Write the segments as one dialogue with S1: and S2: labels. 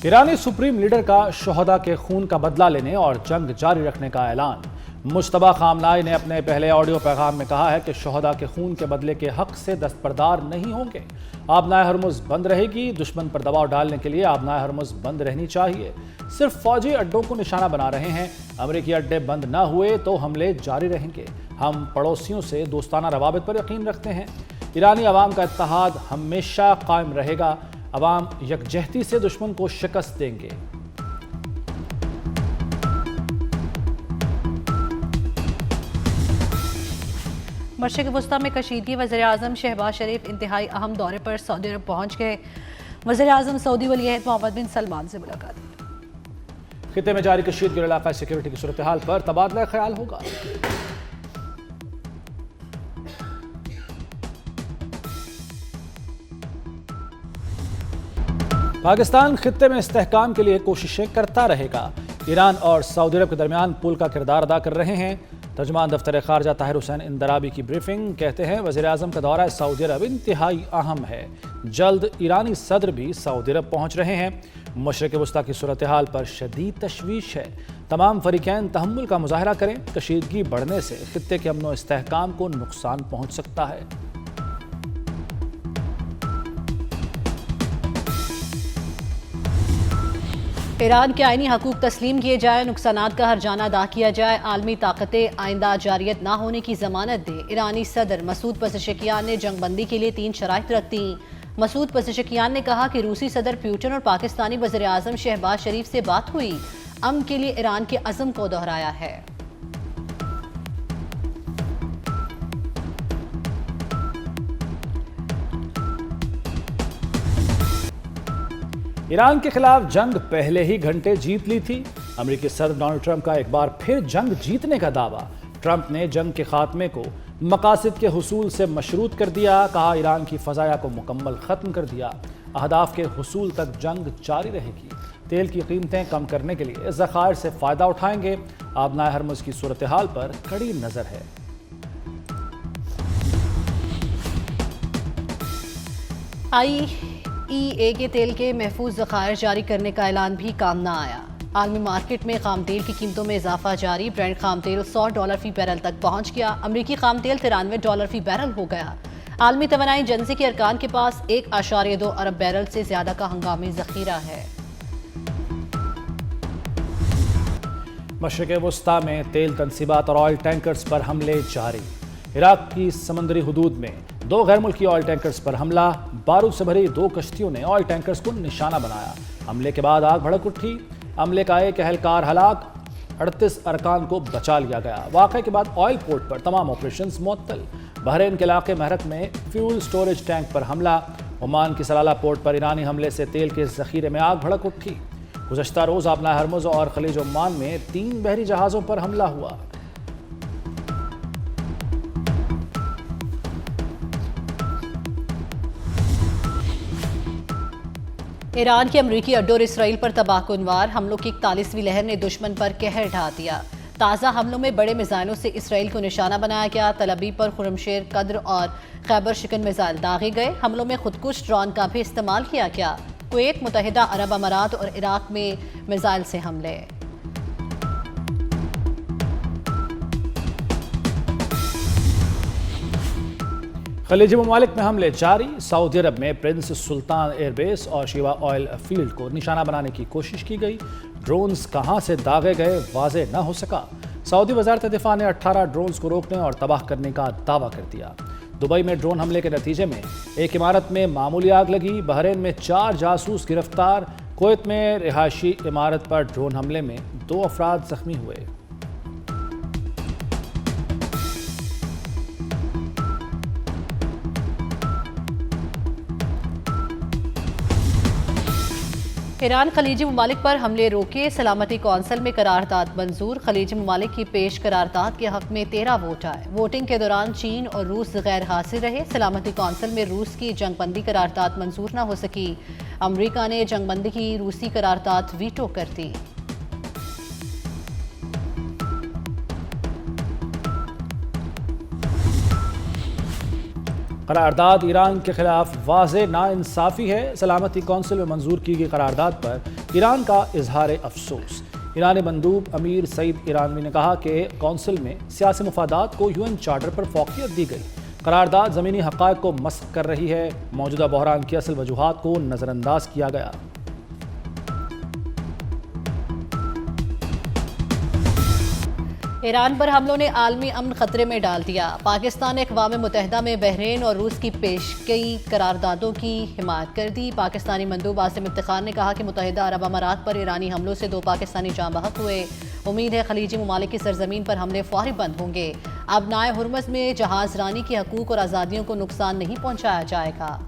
S1: ایرانی supreme leader کا شہداء کے خون کا بدلہ لینے اور جنگ جاری رکھنے کا اعلان۔ مجتبیٰ خامنائی نے اپنے پہلے آڈیو پیغام میں کہا ہے کہ شہداء کے خون کے بدلے کے حق سے دستبردار نہیں ہوں گے۔ آبنائے ہرمز بند رہے گی۔ دشمن پر دباؤ ڈالنے کے لیے آبنائے ہرمز بند رہنی چاہیے۔ صرف فوجی اڈوں کو نشانہ بنا رہے ہیں۔ امریکی اڈے بند نہ ہوئے تو حملے جاری رہیں گے۔ ہم پڑوسیوں سے دوستانہ روابط پر یقین رکھتے ہیں۔ ایرانی عوام کا اتحاد ہمیشہ قائم رہے گا۔ عوام یکجہتی سے دشمن کو شکست دیں گے۔
S2: مشرق وسطی میں کشیدگی۔ وزیراعظم شہباز شریف انتہائی اہم دورے پر سعودی عرب پہنچ گئے۔ وزیراعظم سعودی ولی عہد محمد بن سلمان سے ملاقات۔
S1: خطے میں جاری کشیدگی اور علاقائی سیکورٹی کی صورتحال پر تبادلہ خیال ہوگا۔ پاکستان خطے میں استحکام کے لیے کوششیں کرتا رہے گا۔ ایران اور سعودی عرب کے درمیان پل کا کردار ادا کر رہے ہیں۔ ترجمان دفتر خارجہ طاہر حسین اندرابی کی بریفنگ۔ کہتے ہیں وزیراعظم کا دورہ سعودی عرب انتہائی اہم ہے۔ جلد ایرانی صدر بھی سعودی عرب پہنچ رہے ہیں۔ مشرق وسطی کی صورتحال پر شدید تشویش ہے۔ تمام فریقین تحمل کا مظاہرہ کریں۔ کشیدگی بڑھنے سے خطے کے امن و استحکام کو نقصان پہنچ سکتا ہے۔
S2: ایران کے آئینی حقوق تسلیم کیے جائے، نقصانات کا ہرجانہ ادا کیا جائے، عالمی طاقتیں آئندہ جارحیت نہ ہونے کی ضمانت دے۔ ایرانی صدر مسعود پزشکیان نے جنگ بندی کے لیے 3 شرائط رکھ دیں۔ مسعود پزشکیان نے کہا کہ روسی صدر پیوٹن اور پاکستانی وزیراعظم شہباز شریف سے بات ہوئی، امن کے لیے ایران کے عزم کو دہرایا ہے۔
S1: ایران کے خلاف جنگ پہلے ہی گھنٹے جیت لی تھی۔ امریکی صدر ڈونلڈ ٹرمپ کا ایک بار پھر جنگ جیتنے کا دعویٰ۔ ٹرمپ نے جنگ کے خاتمے کو مقاصد کے حصول سے مشروط کر دیا۔ کہا ایران کی فضائیہ کو مکمل ختم کر دیا۔ اہداف کے حصول تک جنگ جاری رہے گی۔ تیل کی قیمتیں کم کرنے کے لیے ذخائر سے فائدہ اٹھائیں گے۔ آبنائے ہرمز کی صورتحال پر کڑی نظر ہے۔
S2: IEA کے تیل کے محفوظ ذخائر جاری کرنے کا اعلان بھی کام نہ آیا۔ عالمی مارکیٹ میں خام تیل کی قیمتوں میں اضافہ جاری۔ برینٹ خام تیل $100 فی بیرل تک پہنچ گیا۔ امریکی خام تیل $93 فی بیرل ہو گیا۔ عالمی توانائی ایجنسی کے ارکان کے پاس 1.2 ارب بیرل سے زیادہ کا ہنگامی ذخیرہ ہے۔
S1: مشرق وسطی میں تیل تنصیبات اور آئل ٹینکرز پر حملے جاری۔ عراق کی سمندری حدود میں 2 غیر ملکی آئل ٹینکرز پر حملہ۔ بارود سے بھری 2 کشتیوں نے آئل ٹینکرز کو نشانہ بنایا۔ حملے کے بعد آگ بھڑک اٹھی۔ عملے کا ایک اہلکار ہلاک، 38 ارکان کو بچا لیا گیا۔ واقعے کے بعد آئل پورٹ پر تمام آپریشنز معطل۔ بحرین کے علاقے مہرک میں فیول سٹوریج ٹینک پر حملہ۔ عمان کی سلالہ پورٹ پر ایرانی حملے سے تیل کے ذخیرے میں آگ بھڑک اٹھی۔ گزشتہ روز آبنائے ہرمز اور خلیج عمان میں 3 بحری جہازوں پر حملہ ہوا۔
S2: ایران کے امریکی اڈوں اور اسرائیل پر تباہ کن وار حملوں کی 41ویں لہر نے دشمن پر قہر ڈھا دیا۔ تازہ حملوں میں بڑے میزائلوں سے اسرائیل کو نشانہ بنایا گیا۔ تل ابیب پر خرمشیر، قدر اور خیبر شکن میزائل داغے گئے۔ حملوں میں خودکش ڈرون کا بھی استعمال کیا گیا۔ کویت، متحدہ عرب امارات اور عراق میں میزائل سے حملے۔
S1: خلیجی ممالک میں حملے جاری۔ سعودی عرب میں پرنس سلطان ایئر بیس اور شیوا آئل فیلڈ کو نشانہ بنانے کی کوشش کی گئی۔ ڈرونز کہاں سے داغے گئے واضح نہ ہو سکا۔ سعودی وزارت دفاع نے 18 ڈرونز کو روکنے اور تباہ کرنے کا دعویٰ کر دیا۔ دبئی میں ڈرون حملے کے نتیجے میں ایک عمارت میں معمولی آگ لگی۔ بحرین میں 4 جاسوس گرفتار۔ کویت میں رہائشی عمارت پر ڈرون حملے میں 2 افراد زخمی ہوئے۔
S2: ایران خلیجی ممالک پر حملے روکے۔ سلامتی کونسل میں قرارداد منظور۔ خلیجی ممالک کی پیش قرارداد کے حق میں 13 ووٹ آئے۔ ووٹنگ کے دوران چین اور روس غیر حاضر رہے۔ سلامتی کونسل میں روس کی جنگ بندی قرارداد منظور نہ ہو سکی۔ امریکہ نے جنگ بندی کی روسی قرارداد ویٹو کر دی۔
S1: قرارداد ایران کے خلاف واضح ناانصافی ہے، سلامتی کونسل میں منظور کی گئی قرارداد پر ایران کا اظہار افسوس۔ ایرانی مندوب امیر سعید ایرانوی نے کہا کہ کونسل میں سیاسی مفادات کو UN چارٹر پر فوقیت دی گئی۔ قرارداد زمینی حقائق کو مسخ کر رہی ہے، موجودہ بحران کی اصل وجوہات کو نظر انداز کیا گیا۔
S2: ایران پر حملوں نے عالمی امن خطرے میں ڈال دیا۔ پاکستان نے اقوام متحدہ میں بحرین اور روس کی پیش کی قراردادوں کی حمایت کر دی۔ پاکستانی مندوب عاصم افتخار نے کہا کہ متحدہ عرب امارات پر ایرانی حملوں سے 2 پاکستانی جاں بحق ہوئے۔ امید ہے خلیجی ممالک کی سرزمین پر حملے فوری بند ہوں گے۔ اب نائے ہرمز میں جہاز رانی کے حقوق اور آزادیوں کو نقصان نہیں پہنچایا جائے گا۔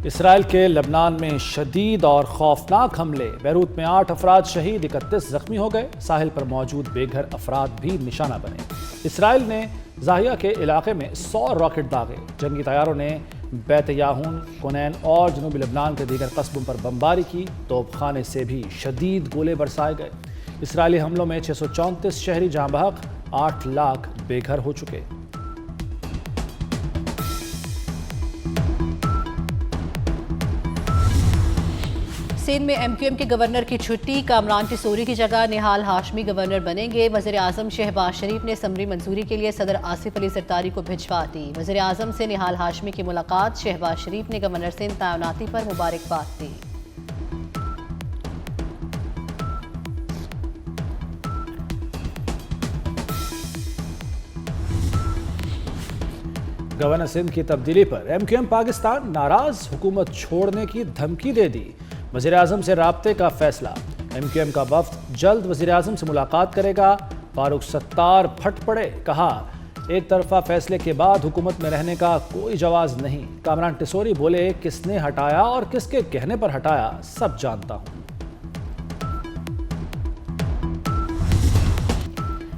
S1: اسرائیل کے لبنان میں شدید اور خوفناک حملے، بیروت میں 8 افراد شہید، 31 زخمی ہو گئے، ساحل پر موجود بے گھر افراد بھی نشانہ بنے۔ اسرائیل نے زاہیہ کے علاقے میں 100 راکٹ داغے، جنگی طیاروں نے بیت یاہون، کونین اور جنوبی لبنان کے دیگر قصبوں پر بمباری کی، توپ خانے سے بھی شدید گولے برسائے گئے۔ اسرائیلی حملوں میں 634 شہری جاں بحق، 8 لاکھ بے گھر ہو چکے۔
S2: سندھ میں MQM کے گورنر کی چھٹی، کامران ٹیسوری کی جگہ نہال ہاشمی گورنر بنیں گے۔ وزیر اعظم شہباز شریف نے اسمبلی منظوری کے لیے صدر آصف علی زرداری کو بھجوا دی۔ وزیر اعظم سے نہال ہاشمی کی ملاقات، شہباز شریف نے گورنر سندھ تعیناتی پر مبارکباد دی۔
S1: گورنر سندھ کی تبدیلی پر MQM پاکستان ناراض، حکومت چھوڑنے کی دھمکی دے دی۔ وزیر اعظم سے رابطے کا فیصلہ، MQM کا وفد جلد وزیر اعظم سے ملاقات کرے گا۔ فاروق ستار پھٹ پڑے، کہا ایک طرفہ فیصلے کے بعد حکومت میں رہنے کا کوئی جواز نہیں۔ کامران ٹیسوری بولے کس نے ہٹایا اور کس کے کہنے پر ہٹایا سب جانتا ہوں۔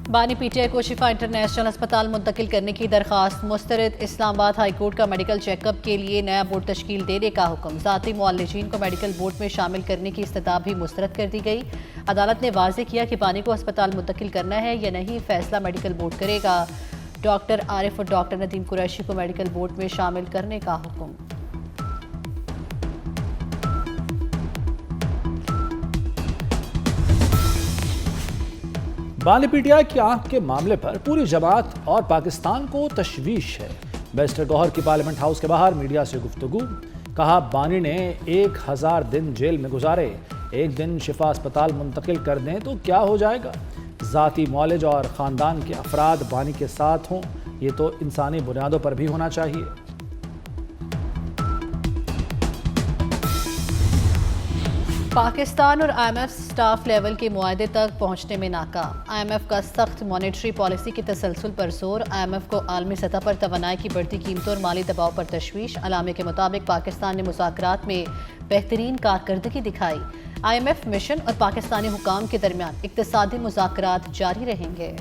S2: بانی PTI کو شفا انٹرنیشنل ہسپتال منتقل کرنے کی درخواست مسترد، اسلام آباد ہائی کورٹ کا میڈیکل چیک اپ کے لیے نیا بورڈ تشکیل دینے کا حکم، ذاتی معالجین کو میڈیکل بورڈ میں شامل کرنے کی استدعا بھی مسترد کر دی گئی۔ عدالت نے واضح کیا کہ بانی کو ہسپتال منتقل کرنا ہے یا نہیں، فیصلہ میڈیکل بورڈ کرے گا۔ ڈاکٹر عارف اور ڈاکٹر ندیم قریشی کو میڈیکل بورڈ میں شامل کرنے کا حکم۔
S1: بانی PTI کی آنکھ کے معاملے پر پوری جماعت اور پاکستان کو تشویش ہے۔ بیرسٹر گوہر کی پارلیمنٹ ہاؤس کے باہر میڈیا سے گفتگو، کہا بانی نے 1000 دن جیل میں گزارے، ایک دن شفا اسپتال منتقل کر دیں تو کیا ہو جائے گا؟ ذاتی معالج اور خاندان کے افراد بانی کے ساتھ ہوں، یہ تو انسانی بنیادوں پر بھی ہونا چاہیے۔
S2: پاکستان اور IMF سٹاف لیول کے معاہدے تک پہنچنے میں ناکام، IMF کا سخت مانیٹری پالیسی کے تسلسل پر زور، IMF کو عالمی سطح پر توانائی کی بڑھتی قیمتوں اور مالی دباؤ پر تشویش۔ علامے کے مطابق پاکستان نے مذاکرات میں بہترین کارکردگی دکھائی، IMF مشن اور پاکستانی حکام کے درمیان اقتصادی مذاکرات جاری رہیں گے۔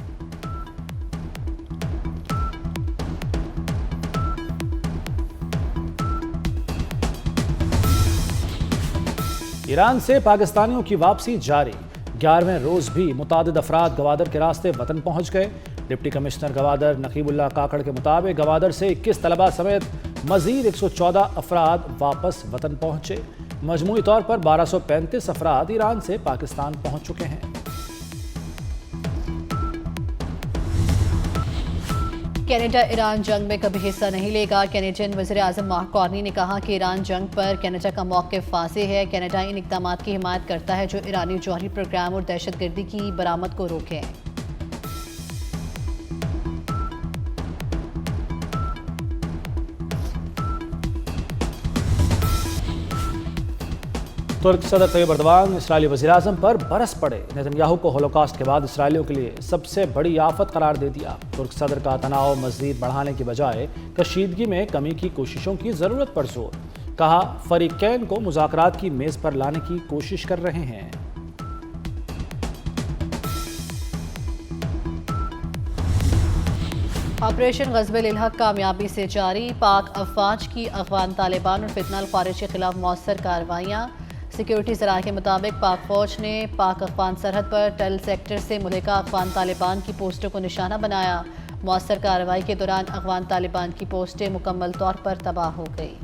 S1: ایران سے پاکستانیوں کی واپسی جاری، 11ویں روز بھی متعدد افراد گوادر کے راستے وطن پہنچ گئے۔ ڈپٹی کمشنر گوادر نقیب اللہ کاکڑ کے مطابق گوادر سے 21 طلبہ سمیت مزید 114 افراد واپس وطن پہنچے۔ مجموعی طور پر 1235 افراد ایران سے پاکستان پہنچ چکے ہیں۔
S2: کینیڈا ایران جنگ میں کبھی حصہ نہیں لے گا، کینیڈین وزیر اعظم مارک کارنی نے کہا کہ ایران جنگ پر کینیڈا کا موقف واضح ہے، کینیڈا ان اقدامات کی حمایت کرتا ہے جو ایرانی جوہری پروگرام اور دہشت گردی کی برآمد کو روکیں۔
S1: ترک صدر طیب ایردوان اسرائیلی وزیراعظم پر برس پڑے، نیتن یاہو کو ہولوکاسٹ کے بعد اسرائیلیوں کے لیے سب سے بڑی آفت قرار دے دیا۔ ترک صدر کا تناؤ مزید بڑھانے کی بجائے کشیدگی میں کمی کی کوششوں کی ضرورت پر زور، کہا فریقین کو مذاکرات کی میز پر لانے کی کوشش کر رہے ہیں۔
S2: آپریشن غزب الحق کامیابی سے جاری، پاک افواج کی افغان طالبان اور فتنہ الخوارج کے خلاف مؤثر کارروائیاں، سیکیورٹی ذرائع کے مطابق پاک فوج نے پاک افغان سرحد پر ٹل سیکٹر سے ملحقہ افغان طالبان کی پوسٹوں کو نشانہ بنایا۔ مؤثر کارروائی کے دوران افغان طالبان کی پوسٹیں مکمل طور پر تباہ ہو گئی۔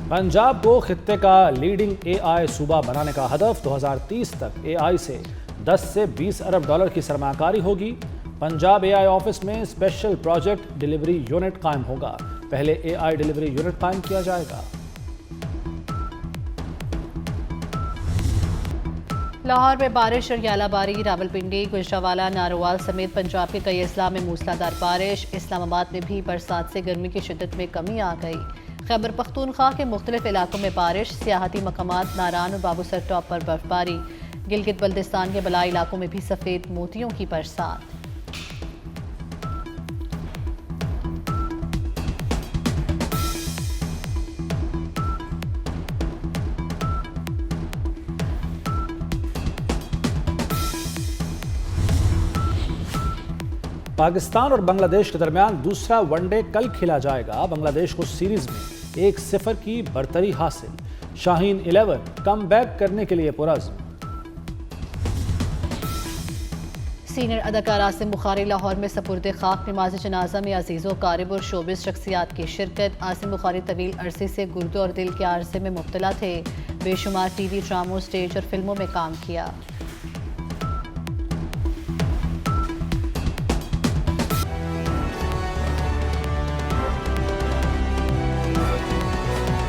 S1: پنجاب کو خطے کا لیڈنگ اے آئی صوبہ بنانے کا ہدف 2030 تک اے آئی سے 10 سے 20 ارب ڈالر کی سرمایہ کاری ہوگی۔ پنجاب اے آئی آفس میں اسپیشل پروجیکٹ ڈیلیوری یونٹ قائم ہوگا۔ پہلے اے آئی ڈیلیوری یونٹ قائم کیا جائے گا۔
S2: لاہور میں بارش اور یالہ باری، راولپنڈی، گجرانوالہ، ناروال سمیت پنجاب کے کئی اضلاع میں موسلادھار بارش۔ اسلام آباد میں بھی برسات سے گرمی کی شدت میں کمی آ گئی۔ خیبر پختونخوا کے مختلف علاقوں میں بارش، سیاحتی مقامات ناران اور بابو سر ٹاپ پر برف باری۔ گلگت بلتستان کے بلائی علاقوں میں بھی سفید موتیوں کی برسات۔
S1: پاکستان اور بنگلہ دیش کے درمیان دوسرا ون ڈے کل کھیلا جائے گا۔ بنگلہ دیش کو سیریز میں 1-0 کی برتری حاصل۔ شاہین 11 کم بیک کرنے کے لیے پرعزم۔
S2: سینئر اداکار عاصم بخاری لاہور میں سپرد خاک۔ نماز جنازہ میں عزیز و قارب اور شوبز شخصیات کی شرکت۔ عاصم بخاری طویل عرصے سے گردوں اور دل کے عارضے میں مبتلا تھے۔ بے شمار ٹی وی ڈراموں، سٹیج اور فلموں میں کام کیا۔